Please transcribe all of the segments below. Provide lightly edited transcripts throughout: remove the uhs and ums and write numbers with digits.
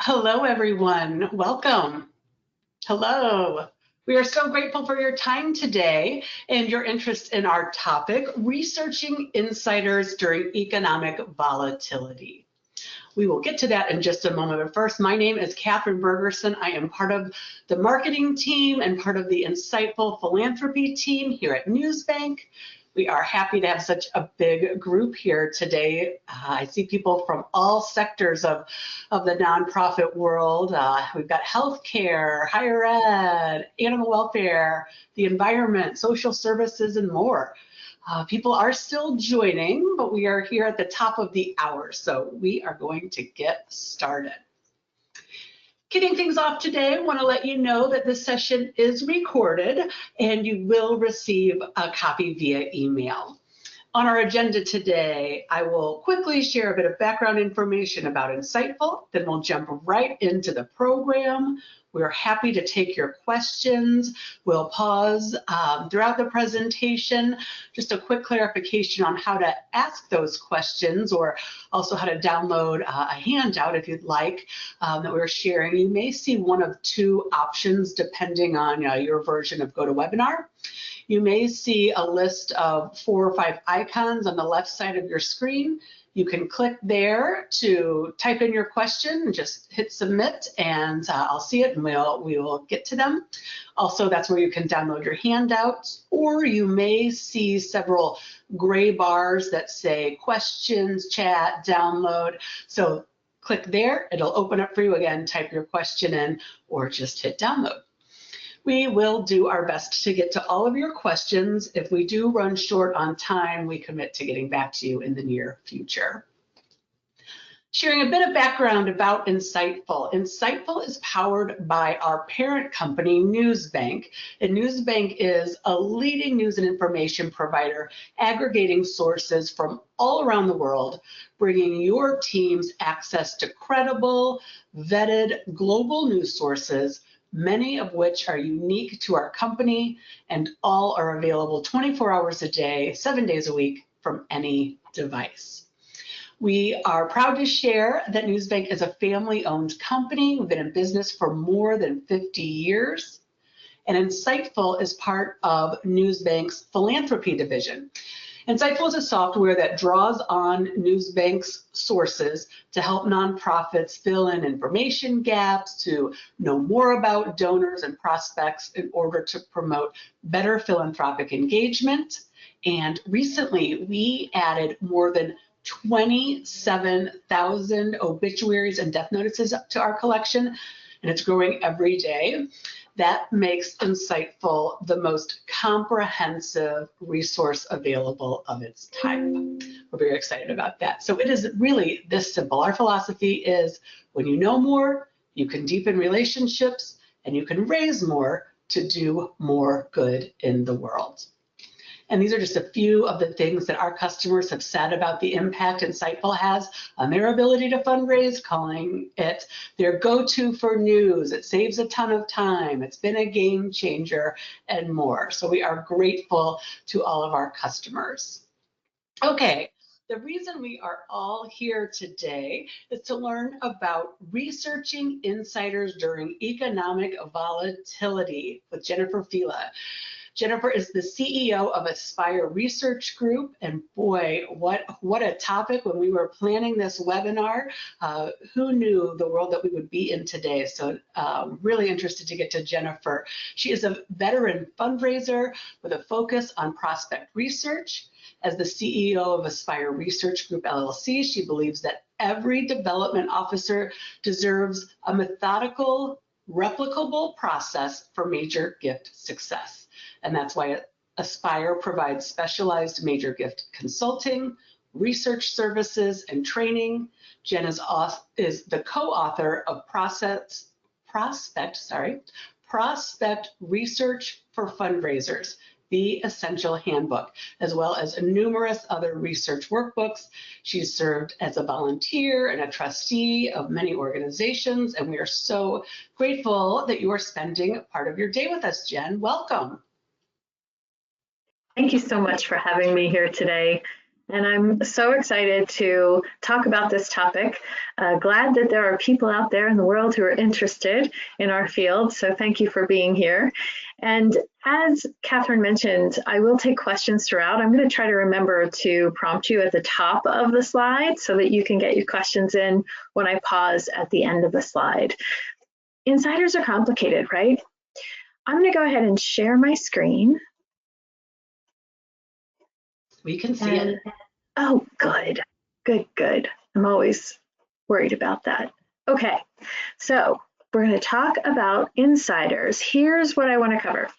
Hello, everyone. Welcome. Hello. We are so grateful for your time today and your interest in our topic, researching insiders during economic volatility. We will get to that in just a moment, but first, my name is Catherine Bergerson. I am part of the marketing team and part of the Insightful Philanthropy team here at Newsbank. We are happy to have such a big group here today. I see people from all sectors of the nonprofit world. We've got healthcare, higher ed, animal welfare, the environment, social services, and more. People are still joining, but we are here at the top of the hour, so we are going to get started. Kicking things off today, I want to let you know that this session is recorded and you will receive a copy via email. On our agenda today, I will quickly share a bit of background information about Insightful, then we'll jump right into the program. We're happy to take your questions. We'll pause throughout the presentation. Just a quick clarification on how to ask those questions, or also how to download a handout if you'd like that we're sharing. You may see one of two options depending on your version of GoToWebinar. You may see a list of 4 or 5 icons on the left side of your screen. You can click there to type in your question and just hit submit, and I'll see it and we will get to them. Also, that's where you can download your handouts, or you may see several gray bars that say questions, chat, download. So click there, it'll open up for you again, type your question in, or just hit download. We will do our best to get to all of your questions. If we do run short on time, we commit to getting back to you in the near future. Sharing a bit of background about Insightful. Insightful is powered by our parent company, Newsbank. And Newsbank is a leading news and information provider, aggregating sources from all around the world, bringing your teams access to credible, vetted global news sources, many of which are unique to our company, and all are available 24 hours a day, 7 days a week from any device. We are proud to share that Newsbank is a family-owned company. We've been in business for more than 50 years, and Insightful is part of Newsbank's philanthropy division. Insightful is a software that draws on Newsbank's sources to help nonprofits fill in information gaps, to know more about donors and prospects in order to promote better philanthropic engagement. And recently, we added more than 27,000 obituaries and death notices to our collection, and it's growing every day. That makes Insightful the most comprehensive resource available of its type. We're very excited about that. So it is really this simple. Our philosophy is when you know more, you can deepen relationships, and you can raise more to do more good in the world. And these are just a few of the things that our customers have said about the impact Insightful has on their ability to fundraise, calling it their go-to for news. It saves a ton of time. It's been a game changer and more. So we are grateful to all of our customers. Okay. The reason we are all here today is to learn about researching insiders during economic volatility with Jen Filla. Jennifer is the CEO of Aspire Research Group, and boy, what a topic when we were planning this webinar. Who knew the world that we would be in today? So really interested to get to Jennifer. She is a veteran fundraiser with a focus on prospect research. As the CEO of Aspire Research Group, LLC, she believes that every development officer deserves a methodical, replicable process for major gift success. And that's why Aspire provides specialized major gift consulting, research services, and training. Jen is the co-author of Prospect Research for Fundraisers, the Essential Handbook, as well as numerous other research workbooks. She's served as a volunteer and a trustee of many organizations, and we are so grateful that you are spending part of your day with us, Jen. Welcome. Thank you so much for having me here today. And I'm so excited to talk about this topic. Glad that there are people out there in the world who are interested in our field. So thank you for being here. And as Catherine mentioned, I will take questions throughout. I'm going to try to remember to prompt you at the top of the slide so that you can get your questions in when I pause at the end of the slide. Insiders are complicated, right? I'm going to go ahead and share my screen. We can see it. Oh, good, good, good. I'm always worried about that. Okay, so we're going to talk about insiders. Here's what I want to cover.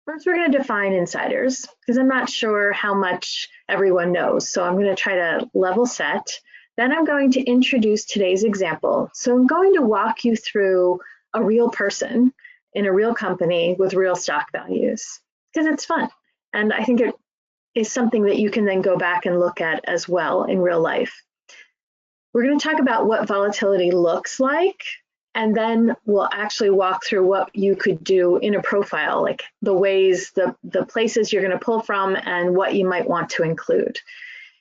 First, we're going to define insiders because I'm not sure how much everyone knows. So I'm going to try to level set. Then I'm going to introduce today's example. So I'm going to walk you through a real person in a real company with real stock values because it's fun. And I think it is something that you can then go back and look at as well in real life. We're going to talk about what volatility looks like, and then we'll actually walk through what you could do in a profile, like the ways, the places you're going to pull from and what you might want to include.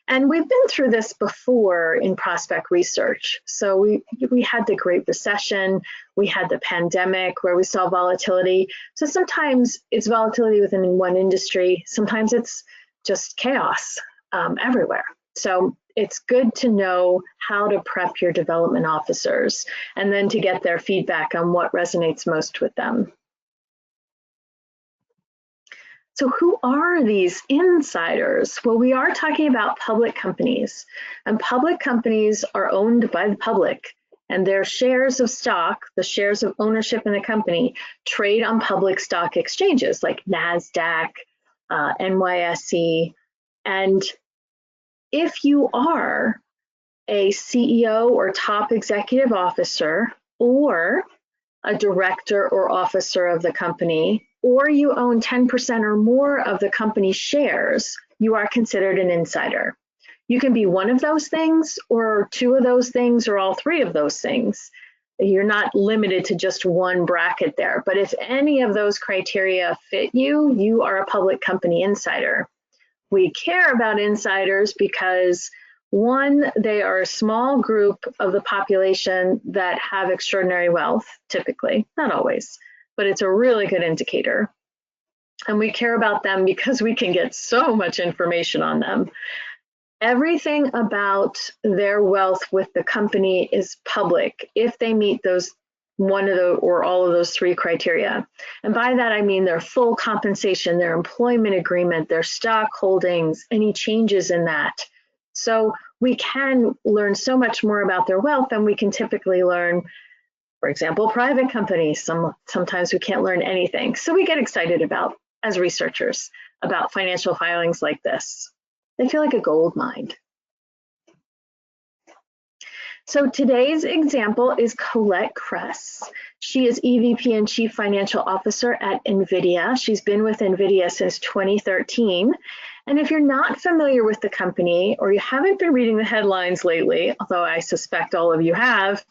And we've been through this before in prospect research. So we had the Great Recession, we had the pandemic where we saw volatility. So sometimes it's volatility within one industry, sometimes it's just chaos everywhere. So it's good to know how to prep your development officers and then to get their feedback on what resonates most with them. So who are these insiders? Well, we are talking about public companies, and public companies are owned by the public, and their shares of stock, the shares of ownership in the company, trade on public stock exchanges like NASDAQ, NYSE. And if you are a CEO or top executive officer or a director or officer of the company, or you own 10% or more of the company's shares, you are considered an insider. You can be one of those things, or two of those things, or all three of those things. You're not limited to just one bracket there. But if any of those criteria fit you, you are a public company insider. We care about insiders because, one, they are a small group of the population that have extraordinary wealth, typically, not always, but it's a really good indicator. And we care about them because we can get so much information on them. Everything about their wealth with the company is public if they meet those one of the or all of those three criteria. And by that, I mean their full compensation, their employment agreement, their stock holdings, any changes in that. So we can learn so much more about their wealth than we can typically learn, for example, private companies. Sometimes we can't learn anything. So we get excited about, as researchers, about financial filings like this. They feel like a gold mine. So today's example is Colette Kress. She is EVP and Chief Financial Officer at NVIDIA. She's been with NVIDIA since 2013. And if you're not familiar with the company or you haven't been reading the headlines lately, although I suspect all of you have,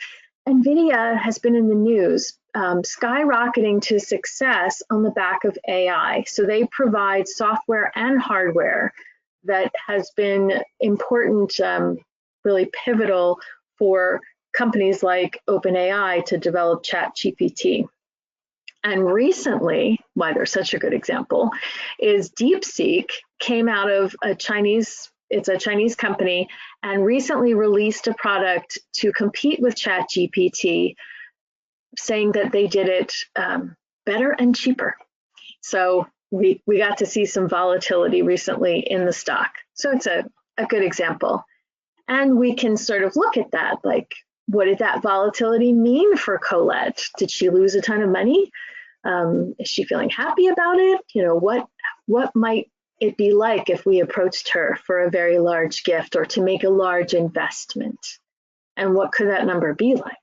NVIDIA has been in the news, skyrocketing to success on the back of AI. So they provide software and hardware that has been important, really pivotal for companies like OpenAI to develop ChatGPT. And recently, why they're such a good example, is DeepSeek came out of it's a Chinese company, and recently released a product to compete with ChatGPT, saying that they did it better and cheaper. So we got to see some volatility recently in the stock. So it's a good example. And we can sort of look at that, like, what did that volatility mean for Colette? Did she lose a ton of money? Is she feeling happy about it? You know, what might it be like if we approached her for a very large gift or to make a large investment? And what could that number be like?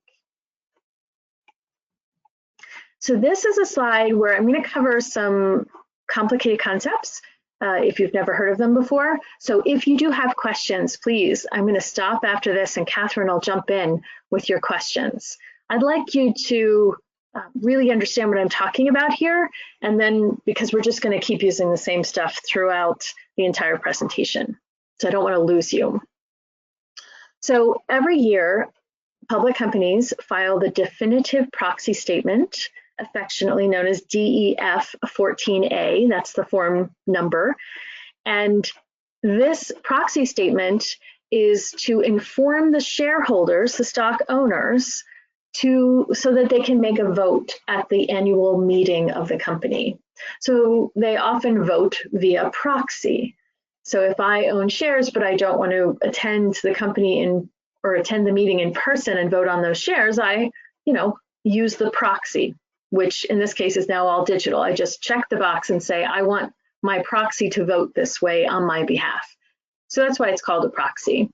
So this is a slide where I'm going to cover some complicated concepts if you've never heard of them before. So if you do have questions, please, I'm going to stop after this and Catherine will jump in with your questions. I'd like you to really understand what I'm talking about here, and then because we're just going to keep using the same stuff throughout the entire presentation. So I don't want to lose you. So every year, public companies file the definitive proxy statement, affectionately known as DEF 14A. That's the form number. And this proxy statement is to inform the shareholders, the stock owners, so that they can make a vote at the annual meeting of the company. So they often vote via proxy. So if I own shares, but I don't want to attend the company or attend the meeting in person and vote on those shares, I, use the proxy, which in this case is now all digital. I just check the box and say, I want my proxy to vote this way on my behalf. So that's why it's called a proxy.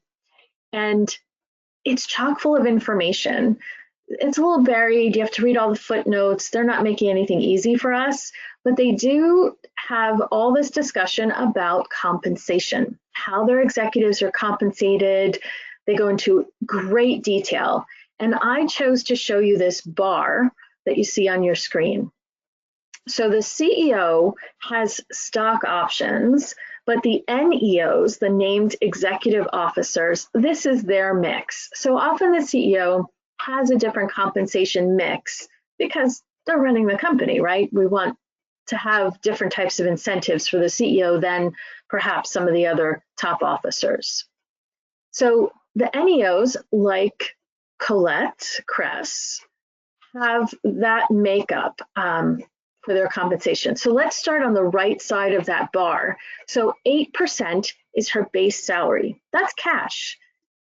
And it's chock full of information. It's a little buried. You have to read all the footnotes. They're not making anything easy for us, but they do have all this discussion about compensation, how their executives are compensated. They go into great detail. And I chose to show you this bar that you see on your screen. So the CEO has stock options, but the NEOs, the named executive officers, this is their mix. So often the CEO has a different compensation mix because they're running the company, right? We want to have different types of incentives for the CEO than perhaps some of the other top officers. So the NEOs, like Colette Kress, have that makeup for their compensation. So let's start on the right side of that bar. So 8% is her base salary. That's cash.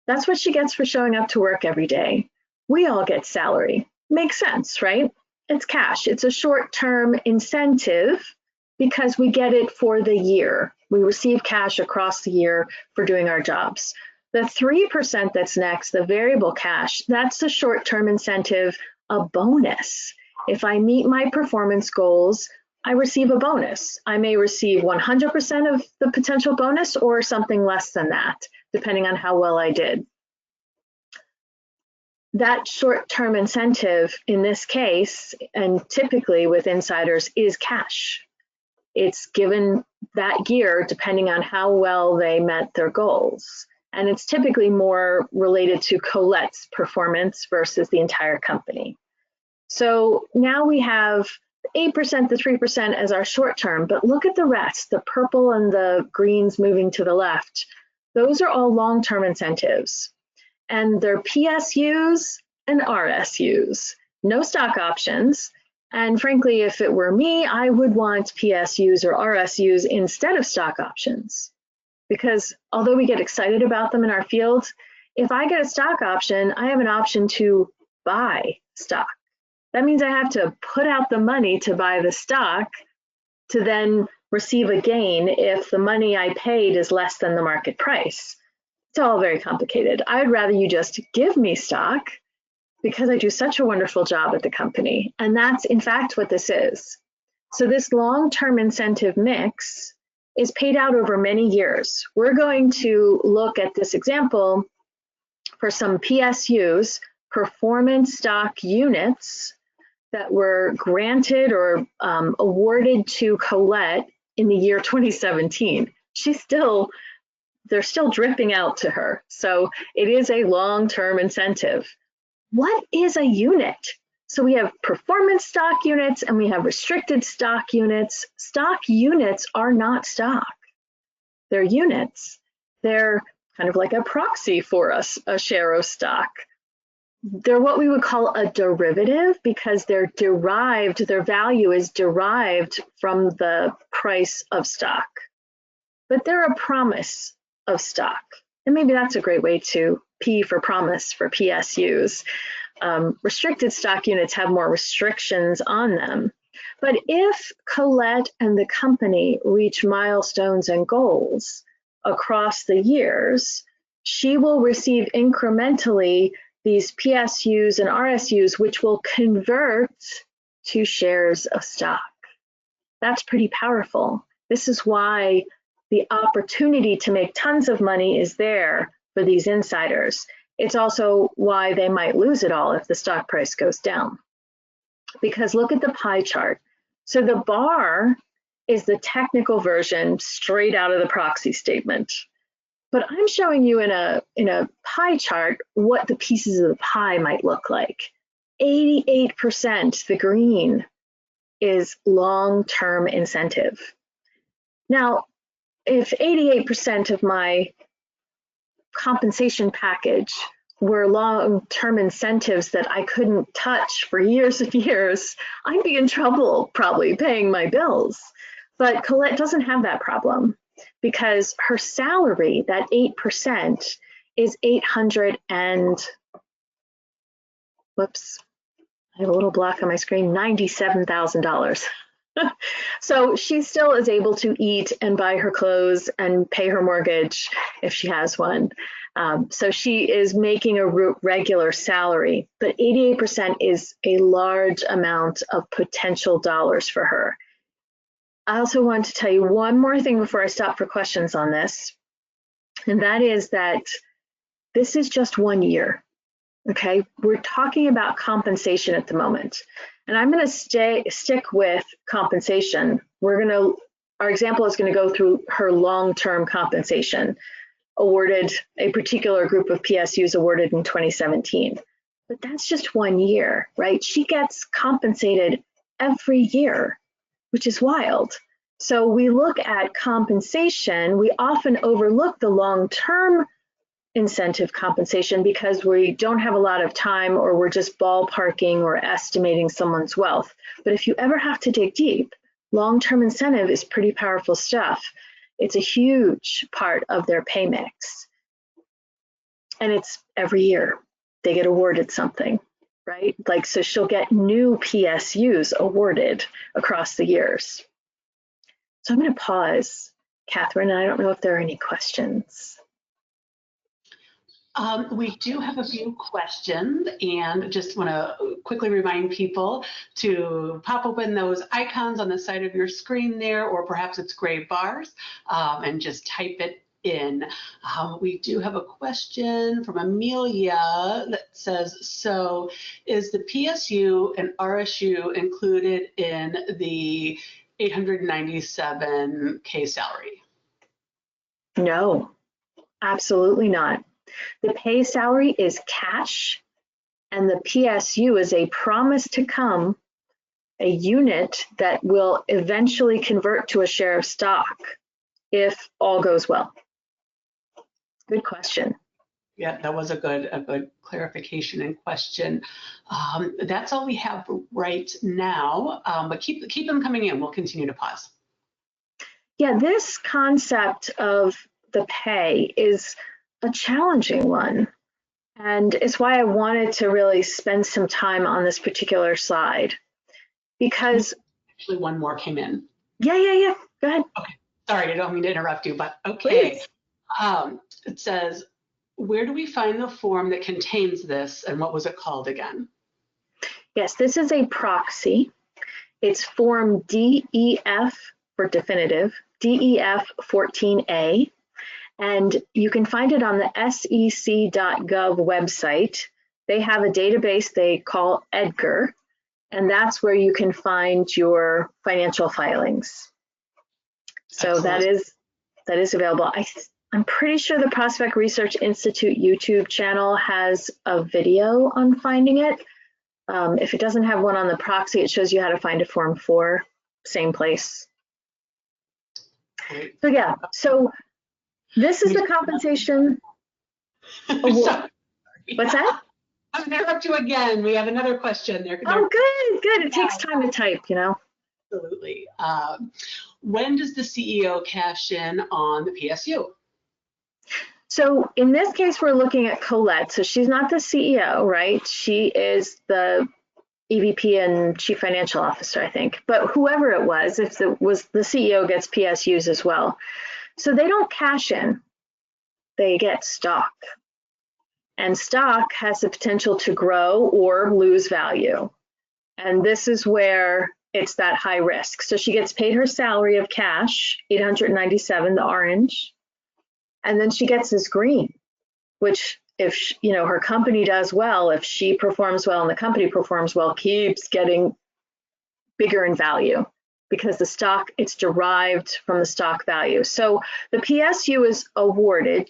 That's what she gets for showing up to work every day. We all get salary. Makes sense, right? It's cash. It's a short-term incentive because we get it for the year. We receive cash across the year for doing our jobs. The 3% that's next, the variable cash, that's the short-term incentive, a bonus. If I meet my performance goals, I receive a bonus. I may receive 100% of the potential bonus or something less than that, depending on how well I did. That short-term incentive in this case, and typically with insiders, is cash. It's given that year depending on how well they met their goals. And it's typically more related to Colette's performance versus the entire company. So now we have 8%, the 3% as our short term, but look at the rest, the purple and the greens moving to the left. Those are all long-term incentives. And they're PSUs and RSUs, no stock options. And frankly, if it were me, I would want PSUs or RSUs instead of stock options. Because although we get excited about them in our field, if I get a stock option, I have an option to buy stock. That means I have to put out the money to buy the stock to then receive a gain if the money I paid is less than the market price. It's all very complicated. I'd rather you just give me stock because I do such a wonderful job at the company. And that's in fact what this is. So this long-term incentive mix is paid out over many years. We're going to look at this example for some PSUs, performance stock units, that were granted or awarded to Colette in the year 2017. They're still dripping out to her. So it is a long-term incentive. What is a unit? So we have performance stock units and we have restricted stock units. Stock units are not stock. They're units. They're kind of like a proxy for us, a share of stock. They're what we would call a derivative because they're derived, their value is derived from the price of stock. But they're a promise of stock. And maybe that's a great way to P for promise for PSUs. Restricted stock units have more restrictions on them. But if Colette and the company reach milestones and goals across the years, she will receive incrementally these PSUs and RSUs, which will convert to shares of stock. That's pretty powerful. This is why the opportunity to make tons of money is there for these insiders. It's also why they might lose it all if the stock price goes down. Because look at the pie chart. So the bar is the technical version straight out of the proxy statement. but I'm showing you in a pie chart what the pieces of the pie might look like. 88%, the green, is long-term incentive. Now, if 88% of my compensation package were long-term incentives that I couldn't touch for years and years, I'd be in trouble probably paying my bills. But Colette doesn't have that problem because her salary, that 8%, is 800 and, whoops, I have a little block on my screen, $97,000. So she still is able to eat and buy her clothes and pay her mortgage if she has one. So she is making a regular salary, but 88% is a large amount of potential dollars for her. I also want to tell you one more thing before I stop for questions on this, and that is that this is just 1 year. Okay, we're talking about compensation at the moment, and I'm going to stick with compensation. Our example is going to go through her long-term compensation awarded, a particular group of PSUs awarded in 2017. But that's just 1 year, right? She gets compensated every year, which is wild. So we look at compensation, we often overlook the long-term incentive compensation because we don't have a lot of time, or we're just ballparking or estimating someone's wealth. But if you ever have to dig deep, long-term incentive is pretty powerful stuff. It's a huge part of their pay mix. And it's every year they get awarded something, right? Like, so she'll get new PSUs awarded across the years. So I'm going to pause, Catherine, and I don't know if there are any questions. We do have a few questions, and just want to quickly remind people to pop open those icons on the side of your screen there, or perhaps it's gray bars, and just type it in. We do have a question from Amelia that says, so is the PSU and RSU included in the $897K salary? No, absolutely not. The pay salary is cash, and the PSU is a promise to come, a unit that will eventually convert to a share of stock if all goes well. Good question. Yeah, that was a good clarification and question. That's all we have right now, but keep them coming in. We'll continue to pause. Yeah, this concept of the pay is a challenging one, and it's why I wanted to really spend some time on this particular slide, because actually one more came in. Yeah, go ahead. Okay, sorry, I don't mean to interrupt you, but okay. It says, where do we find the form that contains this, and what was it called again? Yes, this is a proxy. It's form DEF for definitive, DEF 14A. And you can find it on the sec.gov website. They have a database they call EDGAR, and that's where you can find your financial filings. So that is available. I'm pretty sure the Prospect Research Institute YouTube channel has a video on finding it. If it doesn't have one on the proxy, it shows you how to find a Form 4, same place. So yeah, so this is the compensation award. What's that? I'm gonna interrupt you again. We have another question there. Oh, good. It takes time to type, you know. Absolutely. When does the CEO cash in on the PSU? So in this case, we're looking at Colette. So she's not the CEO, right? She is the EVP and Chief Financial Officer, I think. But whoever it was, if it was the CEO, gets PSUs as well. So they don't cash in, they get stock. And stock has the potential to grow or lose value. And this is where it's that high risk. So she gets paid her salary of cash, $897, the orange, and then she gets this green, which if her company does well, if she performs well and the company performs well, keeps getting bigger in value because the stock, it's derived from the stock value. So the PSU is awarded,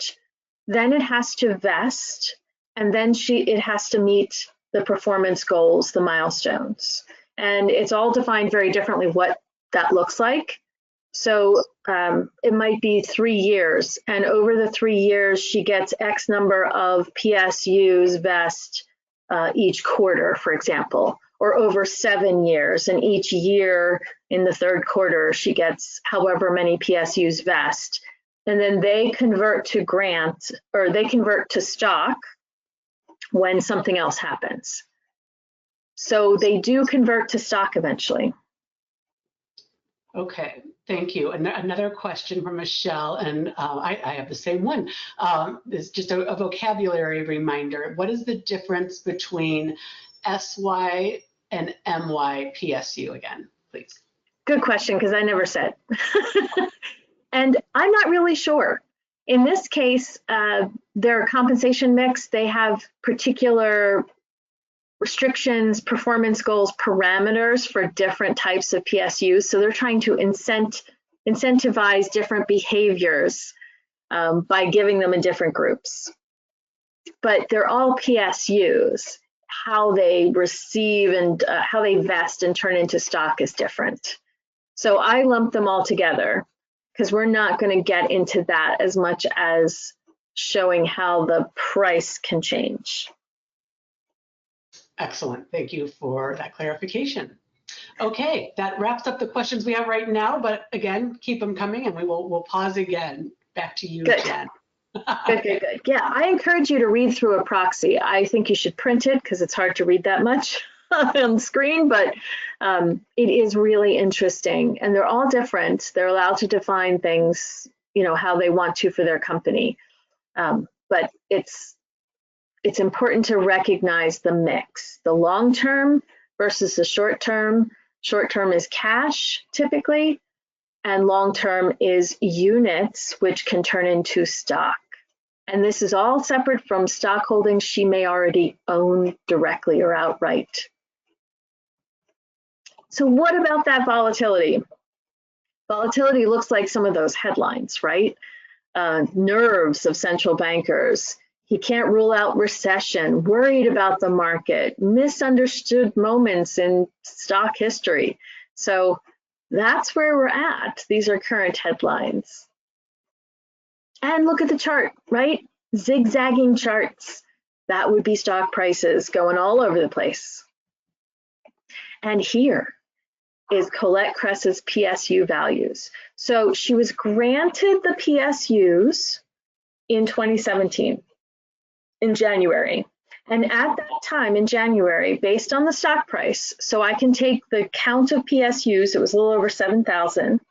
then it has to vest, and then it has to meet the performance goals, the milestones. And it's all defined very differently what that looks like. So it might be 3 years, and over the 3 years, she gets X number of PSUs vest each quarter, for example, or over 7 years, and each year in the 3rd quarter, she gets however many PSUs vest. And then they convert to grant, or they convert to stock when something else happens. So they do convert to stock eventually. Okay, thank you. And another question from Michelle, and I have the same one. It's just a vocabulary reminder. What is the difference between SY and MY PSU again, please? Good question, because I never said. And I'm not really sure. In this case, their compensation mix, they have particular restrictions, performance goals, parameters for different types of PSUs. So they're trying to incentivize different behaviors by giving them in different groups. But they're all PSUs. How they receive and how they vest and turn into stock is different. So I lump them all together because we're not going to get into that as much as showing how the price can change. Excellent. Thank you for that clarification. Okay, that wraps up the questions we have right now, but again, keep them coming and we'll pause again. Back to you, Good. Jen. Good. Yeah, I encourage you to read through a proxy. I think you should print it because it's hard to read that much on the screen, but it is really interesting, and they're all different. They're allowed to define things, how they want to for their company. But it's important to recognize the mix, the long term versus the short term. Short term is cash typically, and long term is units, which can turn into stock. And this is all separate from stock holdings she may already own directly or outright. So what about that volatility? Volatility looks like some of those headlines, right? Nerves of central bankers. He can't rule out recession, worried about the market, misunderstood moments in stock history. So that's where we're at. These are current headlines. And look at the chart, right? Zigzagging charts. That would be stock prices going all over the place. And here is Colette Cress's PSU values. So she was granted the PSUs in 2017, in January. And at that time in January, based on the stock price, so I can take the count of PSUs, it was a little over 7,000.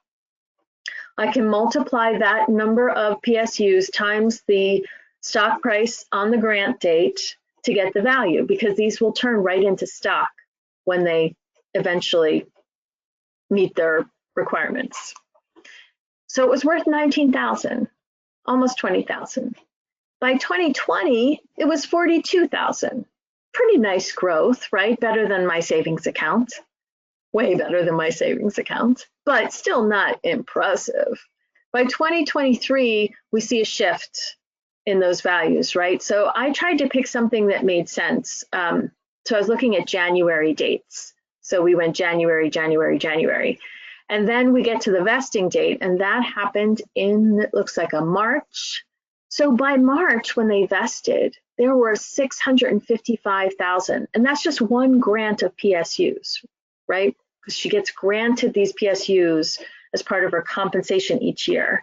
I can multiply that number of PSUs times the stock price on the grant date to get the value, because these will turn right into stock when they eventually meet their requirements. So it was worth 19,000, almost 20,000. By 2020, it was 42,000. Pretty nice growth, right? Better than my savings account. Way better than my savings account, but still not impressive. By 2023, we see a shift in those values, right? So I tried to pick something that made sense. So I was looking at January dates. So we went January, and then we get to the vesting date, and that happened in, it looks like a March. So by March, when they vested, there were 655,000, and that's just one grant of PSUs, right? Because she gets granted these PSUs as part of her compensation each year.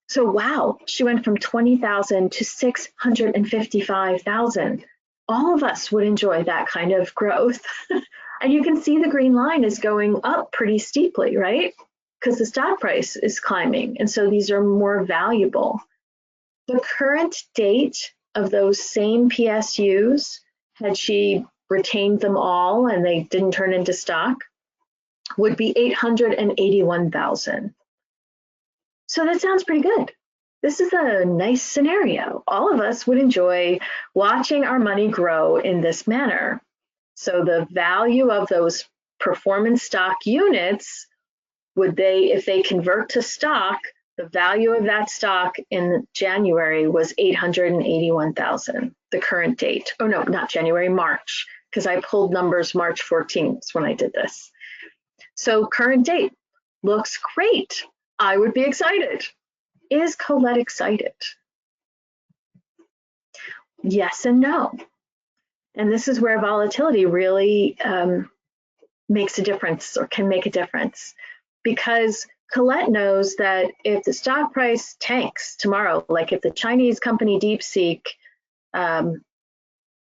So wow, she went from 20,000 to 655,000. All of us would enjoy that kind of growth. And you can see the green line is going up pretty steeply, right? Because the stock price is climbing, and so these are more valuable. The current date of those same PSUs, had she retained them all and they didn't turn into stock, would be 881,000. So that sounds pretty good. This is a nice scenario. All of us would enjoy watching our money grow in this manner. So the value of those performance stock units would they, if they convert to stock, the value of that stock in January was 881,000, the current date. Oh no, not January, March, because I pulled numbers March 14th when I did this. So current date looks great. I would be excited. Is Colette excited? Yes and no. And this is where volatility really makes a difference, or can make a difference, because Colette knows that if the stock price tanks tomorrow, like if the Chinese company DeepSeek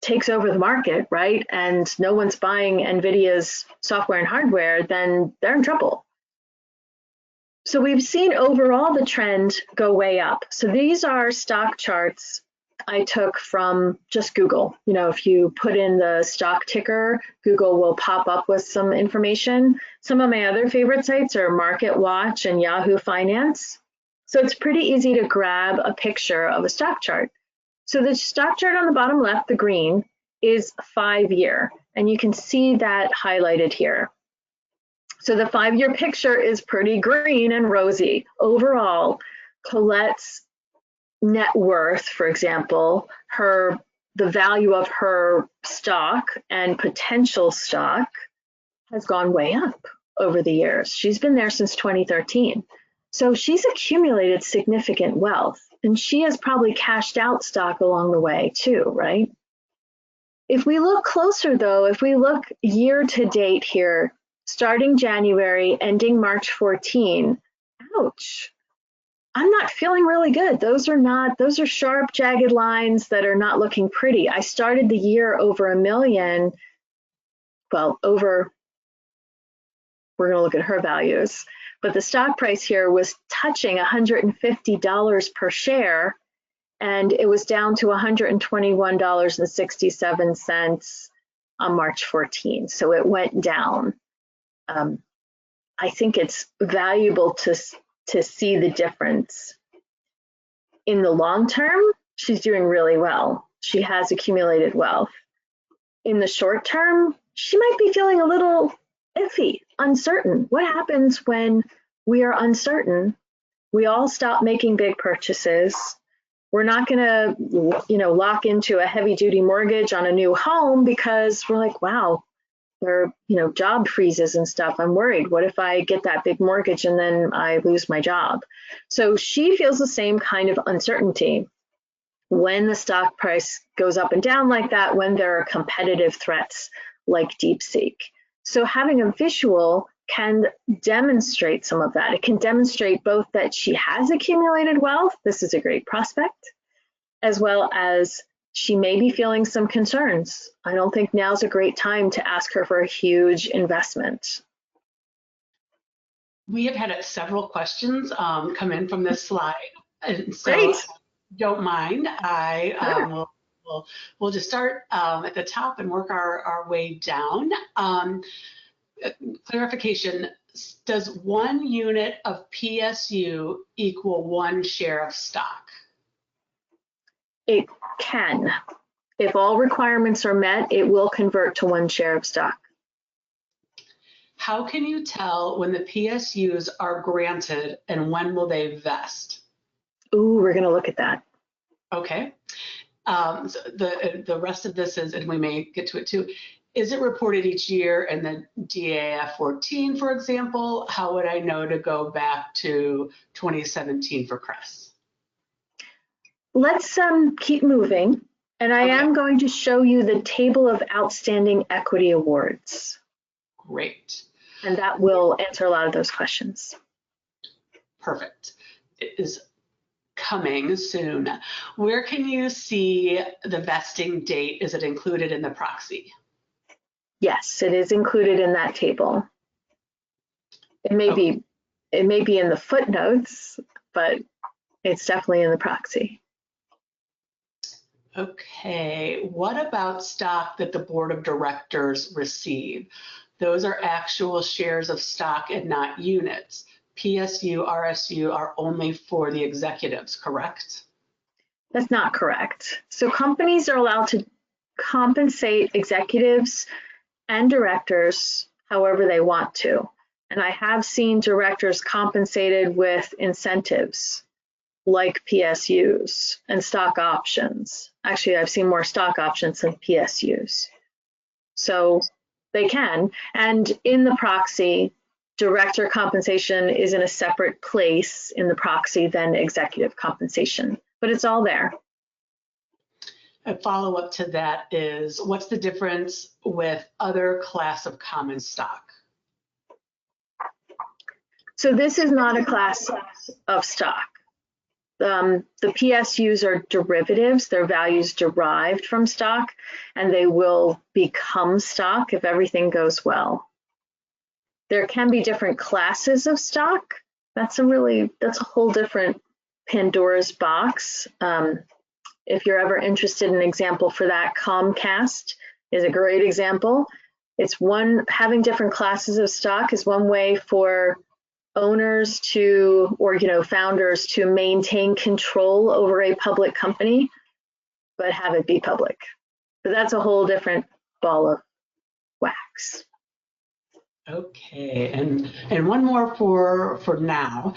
takes over the market, right, and no one's buying NVIDIA's software and hardware, then they're in trouble. So we've seen overall the trend go way up. So these are stock charts I took from just Google. You know, if you put in the stock ticker, Google will pop up with some information. Some of my other favorite sites are Market Watch and Yahoo Finance. So it's pretty easy to grab a picture of a stock chart. So the stock chart on the bottom left, the green, is 5-year, and you can see that highlighted here. So the 5-year picture is pretty green and rosy. Overall, Colette's net worth, for example, the value of her stock and potential stock has gone way up over the years. She's been there since 2013. So she's accumulated significant wealth, and she has probably cashed out stock along the way too, right? If we look closer though, if we look year to date here, starting January, ending March 14, ouch. I'm not feeling really good. Those are sharp, jagged lines that are not looking pretty. I started the year over $1 million, well, we're gonna look at her values, but the stock price here was touching $150 per share, and it was down to $121.67 on March 14. So it went down. I think it's valuable to see the difference. In the long term, she's doing really well. She has accumulated wealth. In the short term, she might be feeling a little iffy, uncertain. What happens when we are uncertain? We all stop making big purchases. We're not gonna, lock into a heavy duty mortgage on a new home because we're like, wow, there are, job freezes and stuff. I'm worried. What if I get that big mortgage and then I lose my job? So she feels the same kind of uncertainty when the stock price goes up and down like that, when there are competitive threats like DeepSeek. So having a visual can demonstrate some of that. It can demonstrate both that she has accumulated wealth, this is a great prospect, as well as she may be feeling some concerns. I don't think now's a great time to ask her for a huge investment. We have had several questions come in from this slide. And so Great. Don't mind, we'll just start at the top and work our way down. Clarification, does 1 unit of PSU equal 1 share of stock? It can. If all requirements are met, it will convert to 1 share of stock. How can you tell when the PSUs are granted and when will they vest? Ooh, we're gonna look at that. Okay. So the rest of this is, and we may get to it too, is it reported each year in the DAF 14, for example? How would I know to go back to 2017 for CRESS? Let's keep moving, and I am going to show you the table of outstanding equity awards. Great. And that will answer a lot of those questions. Perfect. It is coming soon. Where can you see the vesting date? Is it included in the proxy? Yes, it is included in that table. It may be in the footnotes, but it's definitely in the proxy. Okay, what about stock that the board of directors receive? Those are actual shares of stock and not units. PSU, RSU are only for the executives, correct? That's not correct. So companies are allowed to compensate executives and directors however they want to. And I have seen directors compensated with incentives like PSUs and stock options. Actually, I've seen more stock options than PSUs. So they can. And in the proxy, director compensation is in a separate place in the proxy than executive compensation, but it's all there. A follow-up to that is, what's the difference with other class of common stock? So this is not a class of stock. The PSUs are derivatives, they're values derived from stock, and they will become stock if everything goes well. There can be different classes of stock. That's a whole different Pandora's box. If you're ever interested in an example for that, Comcast is a great example. Having different classes of stock is one way for owners to, or founders to maintain control over a public company, but have it be public. But that's a whole different ball of wax. Okay, and one more for now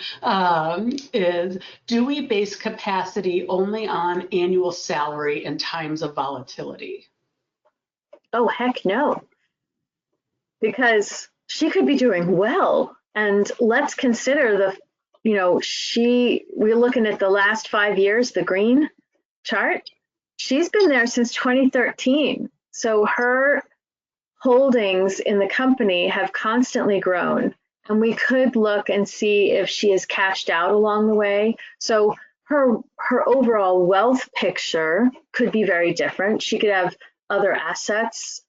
is, do we base capacity only on annual salary in times of volatility? Oh, heck no. Because she could be doing well. And let's consider we're looking at the last 5 years, the green chart. She's been there since 2013. So her holdings in the company have constantly grown. And we could look and see if she has cashed out along the way. So her overall wealth picture could be very different. She could have other assets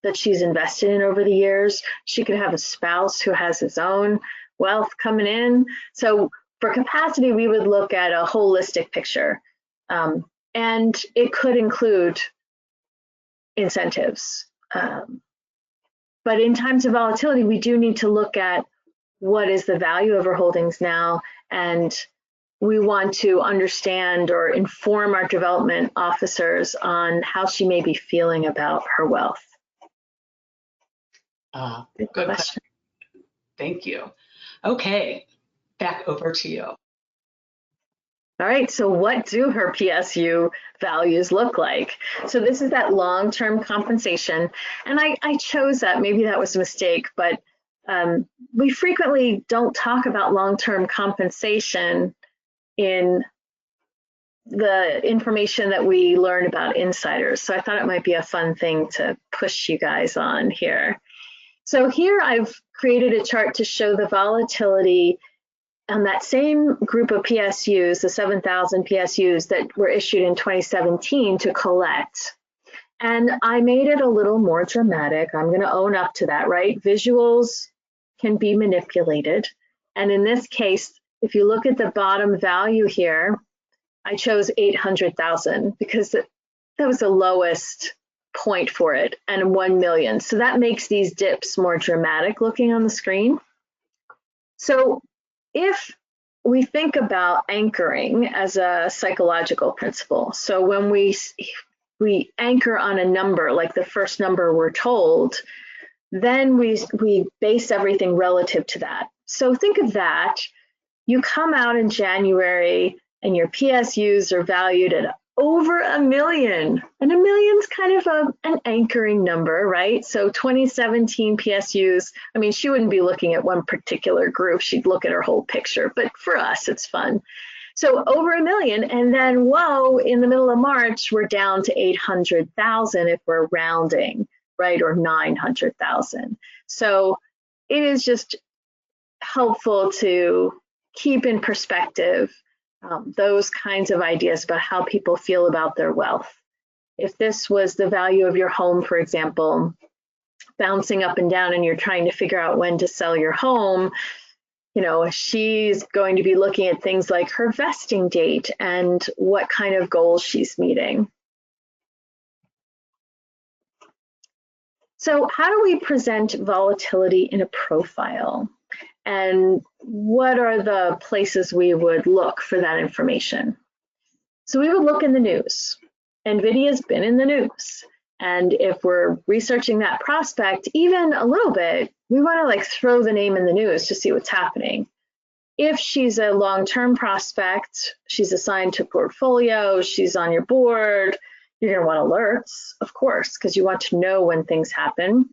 that she's invested in over the years. She could have a spouse who has his own wealth coming in. So for capacity, we would look at a holistic picture. And it could include incentives. But in times of volatility, we do need to look at what is the value of her holdings now, and we want to understand or inform our development officers on how she may be feeling about her wealth. Good question. Thank you. Okay, back over to you. All right, so what do her PSU values look like? So this is that long-term compensation, and I chose that, maybe that was a mistake, but we frequently don't talk about long-term compensation in the information that we learn about insiders. So I thought it might be a fun thing to push you guys on here. So here I've created a chart to show the volatility on that same group of PSUs, the 7,000 PSUs that were issued in 2017 to Colette. And I made it a little more dramatic. I'm going to own up to that, right? Visuals can be manipulated. And in this case, if you look at the bottom value here, I chose 800,000 because that was the lowest point for it, and 1 million. So that makes these dips more dramatic looking on the screen. So if we think about anchoring as a psychological principle, so when we anchor on a number, like the first number we're told, then we base everything relative to that. So think of that. You come out in January and your PSUs are valued at over 1 million. And 1 million's kind of an anchoring number, right? So 2017 PSUs, I mean, she wouldn't be looking at one particular group. She'd look at her whole picture. But for us, it's fun. So over 1 million. And then, whoa, in the middle of March, we're down to 800,000 if we're rounding, right? Or 900,000. So it is just helpful to keep in perspective those kinds of ideas about how people feel about their wealth. If this was the value of your home, for example, bouncing up and down and you're trying to figure out when to sell your home, she's going to be looking at things like her vesting date and what kind of goals she's meeting. So how do we present volatility in a profile? And what are the places we would look for that information? So we would look in the news. NVIDIA's been in the news. And if we're researching that prospect even a little bit, we want to like throw the name in the news to see what's happening. If she's a long-term prospect, she's assigned to portfolio, she's on your board, you're going to want alerts, of course, because you want to know when things happen.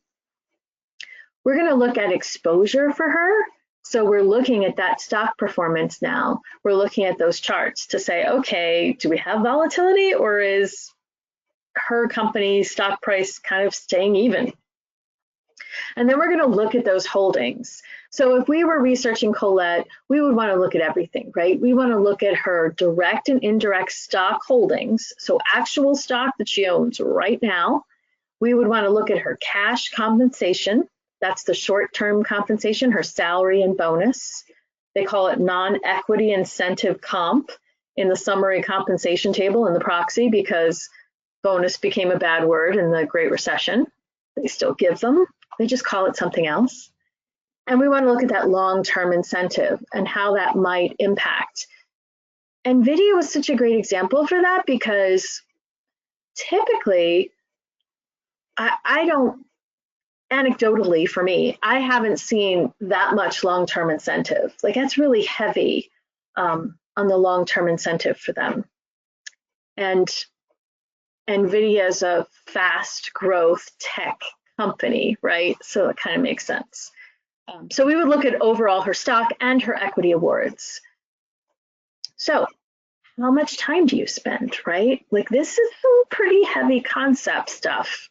We're going to look at exposure for her. So we're looking at that stock performance now. We're looking at those charts to say, okay, do we have volatility, or is her company's stock price kind of staying even? And then we're going to look at those holdings. So if we were researching Colette, we would want to look at everything, right? We want to look at her direct and indirect stock holdings, so actual stock that she owns right now. We would want to look at her cash compensation. That's the short-term compensation, her salary and bonus. They call it non-equity incentive comp in the summary compensation table in the proxy, because bonus became a bad word in the Great Recession. They still give them. They just call it something else. And we want to look at that long-term incentive and how that might impact. NVIDIA was such a great example for that, because typically, I don't, anecdotally for me, I haven't seen that much long-term incentive. Like, that's really heavy on the long-term incentive for them. And NVIDIA is a fast growth tech company, right? So it kind of makes sense. So we would look at overall her stock and her equity awards. So how much time do you spend, right? Like, this is some pretty heavy concept stuff.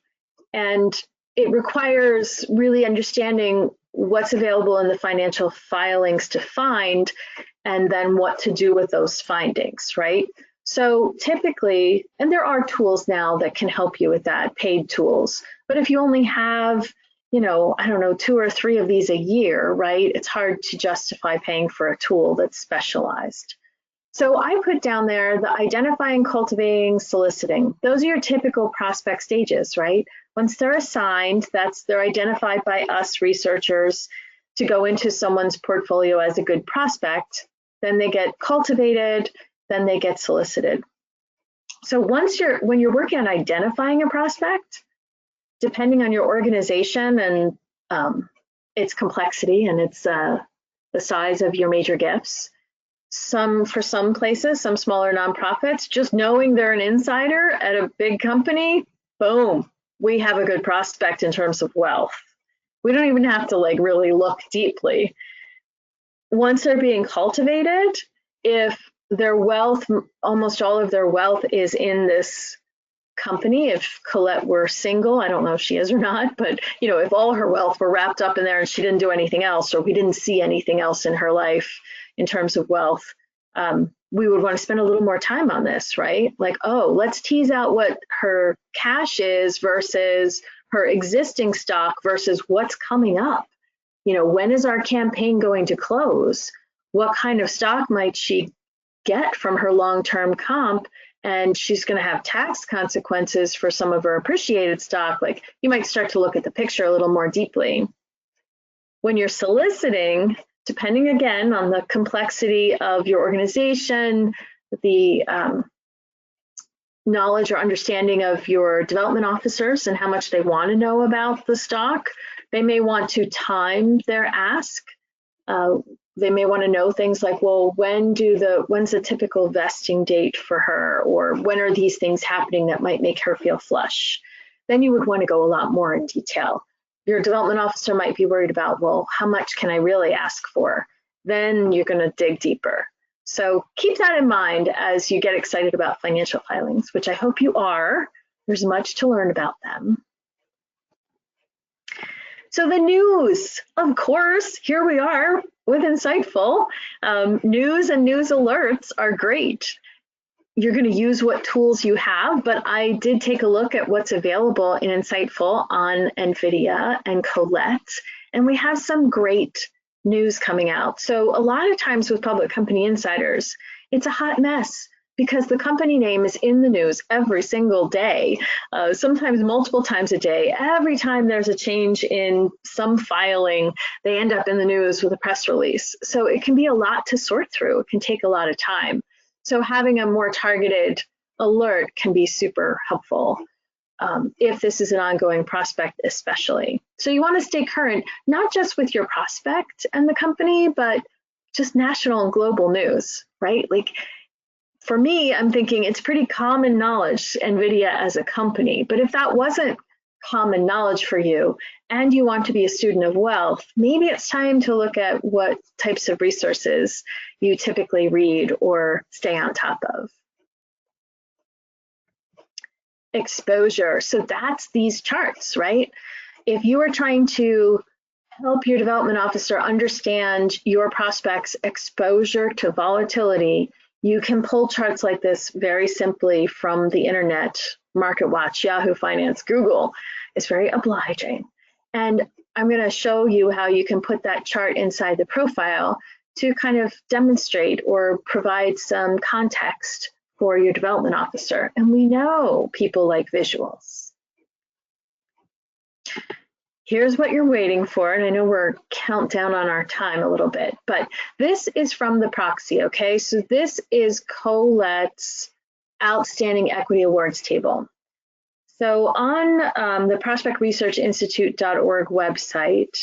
And it requires really understanding what's available in the financial filings to find, and then what to do with those findings, right? So typically, and there are tools now that can help you with that, paid tools, but if you only have, you know, I don't know, 2 or 3 of these a year, right? It's hard to justify paying for a tool that's specialized. So I put down there the identifying, cultivating, soliciting. Those are your typical prospect stages, right? Once they're assigned, they're identified by us researchers to go into someone's portfolio as a good prospect. Then they get cultivated, then they get solicited. So when you're working on identifying a prospect, depending on your organization and its complexity and its the size of your major gifts, for some places, some smaller nonprofits, just knowing they're an insider at a big company, boom, we have a good prospect in terms of wealth. We don't even have to like really look deeply. Once they're being cultivated, if their wealth, almost all of their wealth is in this company. If Colette were single, I don't know if she is or not, but you know, if all her wealth were wrapped up in there and she didn't do anything else, or we didn't see anything else in her life in terms of wealth, we would want to spend a little more time on this, right? Like, oh, let's tease out what her cash is versus her existing stock versus what's coming up. You know, when is our campaign going to close? What kind of stock might she get from her long-term comp? And she's going to have tax consequences for some of her appreciated stock. Like, you might start to look at the picture a little more deeply. When you're soliciting, depending again on the complexity of your organization, the knowledge or understanding of your development officers and how much they want to know about the stock, they may want to time their ask. They may want to know things like, well, when's the typical vesting date for her, or when are these things happening that might make her feel flush? Then you would want to go a lot more in detail. Your development officer might be worried about, well, how much can I really ask for? Then you're going to dig deeper. So keep that in mind as you get excited about financial filings, which I hope you are. There's much to learn about them. So the news, of course, here we are with Insightful. News and news alerts are great. You're going to use what tools you have, but I did take a look at what's available in Insightful on NVIDIA and Colette, and we have some great news coming out. So a lot of times with public company insiders, it's a hot mess because the company name is in the news every single day, sometimes multiple times a day. Every time there's a change in some filing, they end up in the news with a press release. So it can be a lot to sort through. It can take a lot of time. So having a more targeted alert can be super helpful. if this is an ongoing prospect especially. So you want to stay current, not just with your prospect and the company, but just national and global news, right? Like for me, I'm thinking it's pretty common knowledge, NVIDIA as a company, but if that wasn't common knowledge for you and you want to be a student of wealth, maybe it's time to look at what types of resources you typically read or stay on top of. Exposure. So that's these charts, right? If you are trying to help your development officer understand your prospects' exposure to volatility, you can pull charts like this very simply from the internet, MarketWatch, Yahoo Finance, Google. It's very obliging. And I'm going to show you how you can put that chart inside the profile to kind of demonstrate or provide some context for your development officer. And we know people like visuals. Here's what you're waiting for, and I know we're countdown on our time a little bit, but this is from the proxy, okay? So this is Colette's Outstanding Equity Awards table. So on the prospectresearchinstitute.org website,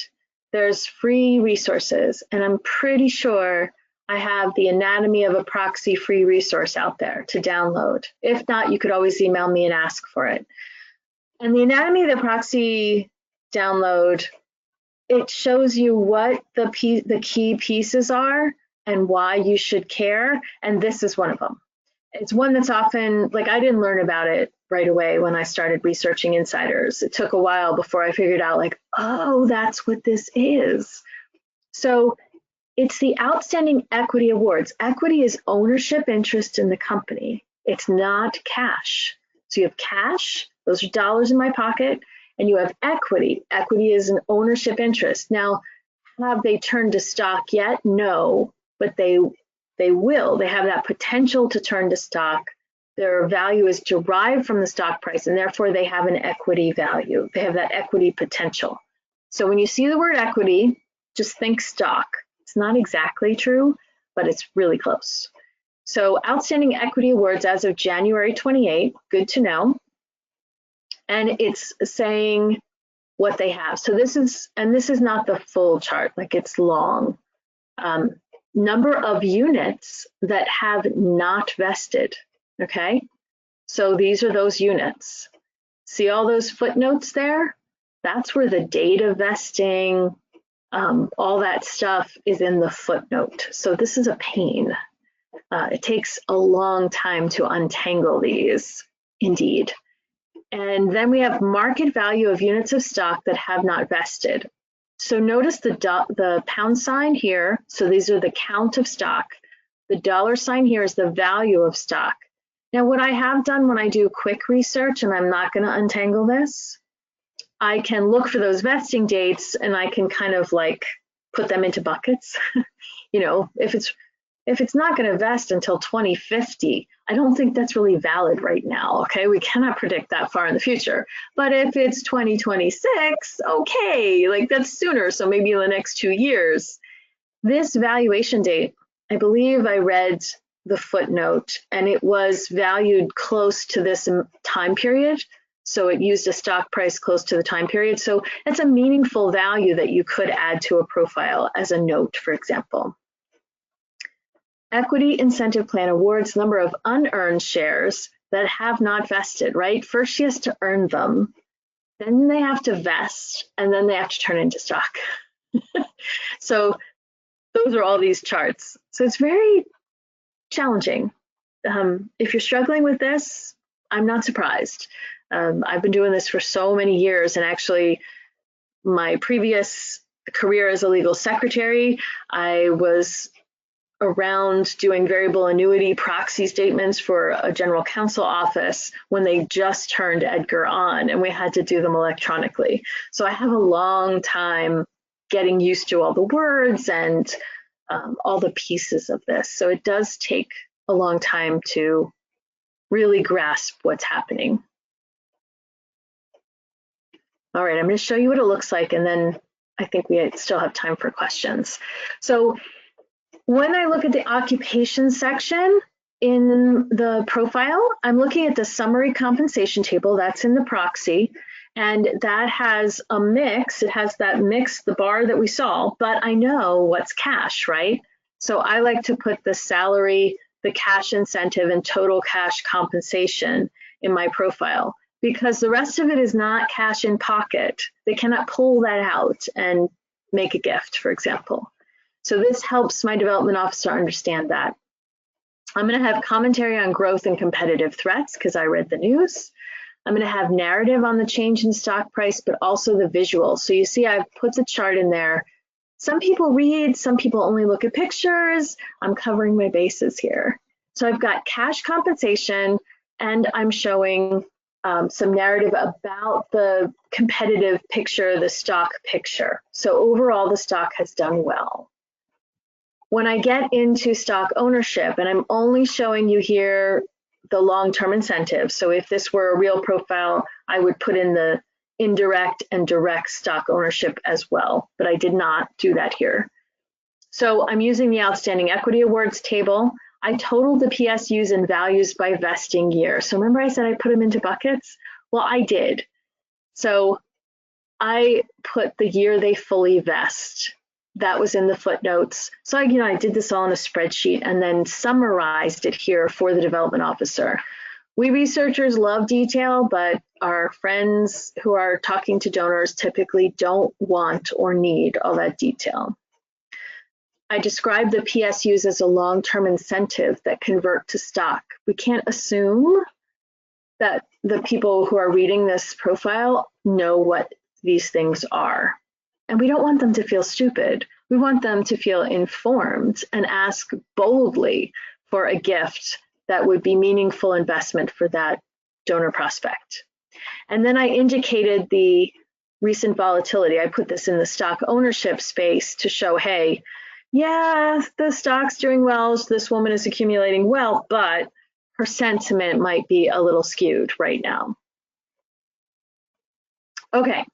there's free resources, and I'm pretty sure I have the Anatomy of a Proxy free resource out there to download. If not, you could always email me and ask for it. And the Anatomy of the Proxy download, it shows you what the key pieces are and why you should care, and this is one of them. It's one that's often, like I didn't learn about it right away when I started researching insiders. It took a while before I figured out like, oh, that's what this is. So it's the Outstanding Equity Awards. Equity is ownership interest in the company. It's not cash. So you have cash, those are dollars in my pocket, and you have equity. Equity is an ownership interest. Now, have they turned to stock yet? No, but they will. They have that potential to turn to stock. Their value is derived from the stock price, and therefore they have an equity value. They have that equity potential. So when you see the word equity, just think stock. It's not exactly true, but it's really close. So Outstanding Equity Awards as of January 28, good to know. And it's saying what they have. So this is not the full chart, like it's long. Number of units that have not vested, okay? So these are those units. See all those footnotes there? That's where the date of vesting, all that stuff is in the footnote. So this is a pain. It takes a long time to untangle these, indeed. And then we have market value of units of stock that have not vested. So notice the pound sign here. So these are the count of stock. The dollar sign here is the value of stock. Now what I have done when I do quick research, and I'm not going to untangle this, I can look for those vesting dates and I can kind of like put them into buckets. You know, if it's not going to vest until 2050, I don't think that's really valid right now, okay? We cannot predict that far in the future. But if it's 2026, okay, like that's sooner, so maybe in the next 2 years. This valuation date, I believe I read the footnote, and it was valued close to this time period. So it used a stock price close to the time period. So it's a meaningful value that you could add to a profile as a note, for example. Equity Incentive Plan awards number of unearned shares that have not vested, right? First she has to earn them, then they have to vest, and then they have to turn into stock. So those are all these charts. So it's very challenging. If you're struggling with this, I'm not surprised. I've been doing this for so many years, and actually my previous career as a legal secretary, I was around doing variable annuity proxy statements for a general counsel office when they just turned Edgar on, and we had to do them electronically. So I have a long time getting used to all the words and all the pieces of this. So it does take a long time to really grasp what's happening. All right, I'm going to show you what it looks like, and then I think we still have time for questions. So when I look at the occupation section, in the profile, I'm looking at the summary compensation table that's in the proxy, and that has a mix. It has that mix, the bar that we saw, but I know what's cash, right? So I like to put the salary, the cash incentive, and total cash compensation in my profile, because the rest of it is not cash in pocket. They cannot pull that out and make a gift, for example. So this helps my development officer understand that. I'm going to have commentary on growth and competitive threats because I read the news. I'm going to have narrative on the change in stock price, but also the visual. So you see, I've put the chart in there. Some people read, some people only look at pictures. I'm covering my bases here. So I've got cash compensation, and I'm showing some narrative about the competitive picture, the stock picture. So overall, the stock has done well. When I get into stock ownership, and I'm only showing you here the long-term incentive. So if this were a real profile, I would put in the indirect and direct stock ownership as well, but I did not do that here. So I'm using the outstanding equity awards table. I totaled the PSUs and values by vesting year. So remember I said I put them into buckets? Well, I did. So I put the year they fully vest. That was in the footnotes. So I did this all in a spreadsheet and then summarized it here for the development officer. We researchers love detail, but our friends who are talking to donors typically don't want or need all that detail. I described the PSUs as a long-term incentive that convert to stock. We can't assume that the people who are reading this profile know what these things are. And we don't want them to feel stupid. We want them to feel informed and ask boldly for a gift that would be meaningful investment for that donor prospect. And then I indicated the recent volatility. I put this in the stock ownership space to show, hey, yeah, the stock's doing well, this woman is accumulating wealth, but her sentiment might be a little skewed right now. Okay.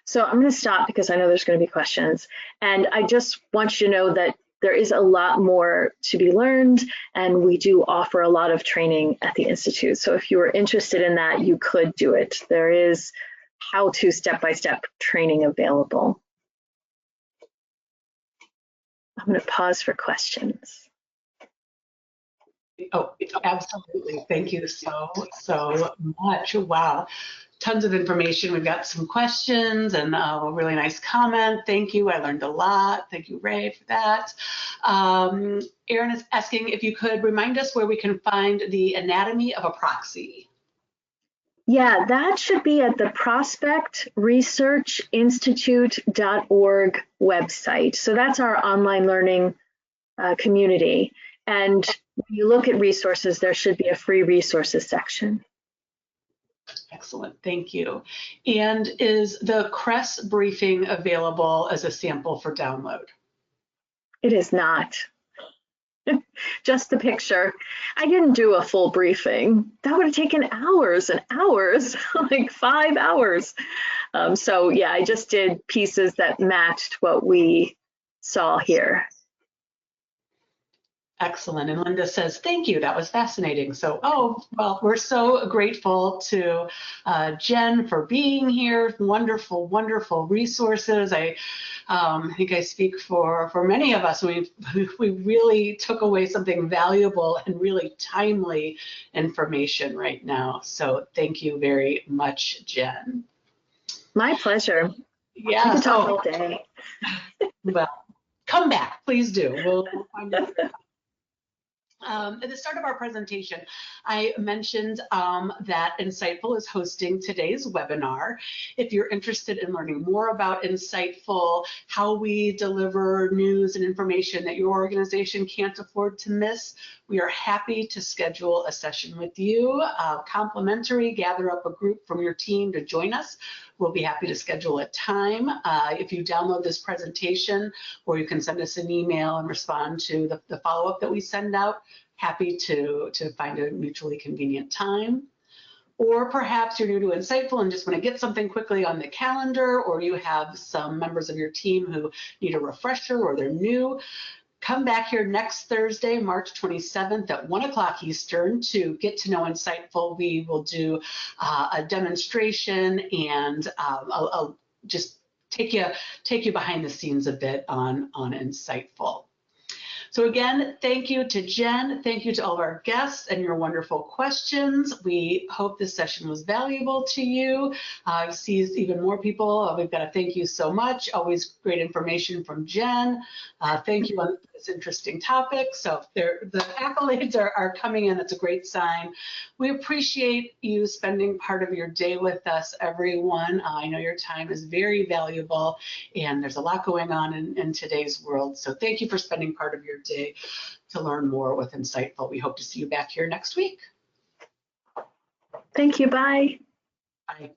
So I'm going to stop because I know there's going to be questions. And I just want you to know that there is a lot more to be learned, and we do offer a lot of training at the Institute. So if you are interested in that, you could do it. There is how-to step-by-step training available. I'm going to pause for questions. Oh, absolutely. Thank you so much. Wow. Tons of information. We've got some questions and a really nice comment. Thank you. I learned a lot. Thank you, Ray, for that. Erin is asking if you could remind us where we can find the anatomy of a proxy. Yeah, that should be at the prospectresearchinstitute.org website. So that's our online learning community. And when you look at resources, there should be a free resources section. Excellent, thank you. And is the CRESS briefing available as a sample for download? It is not. Just the picture. I didn't do a full briefing. That would have taken hours and hours, like 5 hours. So yeah, I just did pieces that matched what we saw here. Excellent. And Linda says, thank you. That was fascinating. So, oh, well, we're so grateful to Jen for being here. Wonderful, wonderful resources. I think I speak for many of us. We really took away something valuable and really timely information right now. So thank you very much, Jen. My pleasure. Yeah. I could talk all day. Well, come back, please do. We'll find you. At the start of our presentation, I mentioned that Insightful is hosting today's webinar. If you're interested in learning more about Insightful, how we deliver news and information that your organization can't afford to miss, we are happy to schedule a session with you, complimentary, gather up a group from your team to join us. We'll be happy to schedule a time. If you download this presentation, or you can send us an email and respond to the follow-up that we send out, happy to find a mutually convenient time. Or perhaps you're new to Insightful and just want to get something quickly on the calendar, or you have some members of your team who need a refresher or they're new. Come back here next Thursday, March 27th at 1 o'clock Eastern to get to know Insightful. We will do a demonstration and I'll just take you behind the scenes a bit on Insightful. So again, thank you to Jen. Thank you to all of our guests and your wonderful questions. We hope this session was valuable to you. I see even more people. We've got to thank you so much. Always great information from Jen. Thank you on this interesting topic. So the accolades are coming in. That's a great sign. We appreciate you spending part of your day with us, everyone. I know your time is very valuable and there's a lot going on in today's world. So thank you for spending part of your day to learn more with Insightful. We hope to see you back here next week. Thank you. Bye. Bye.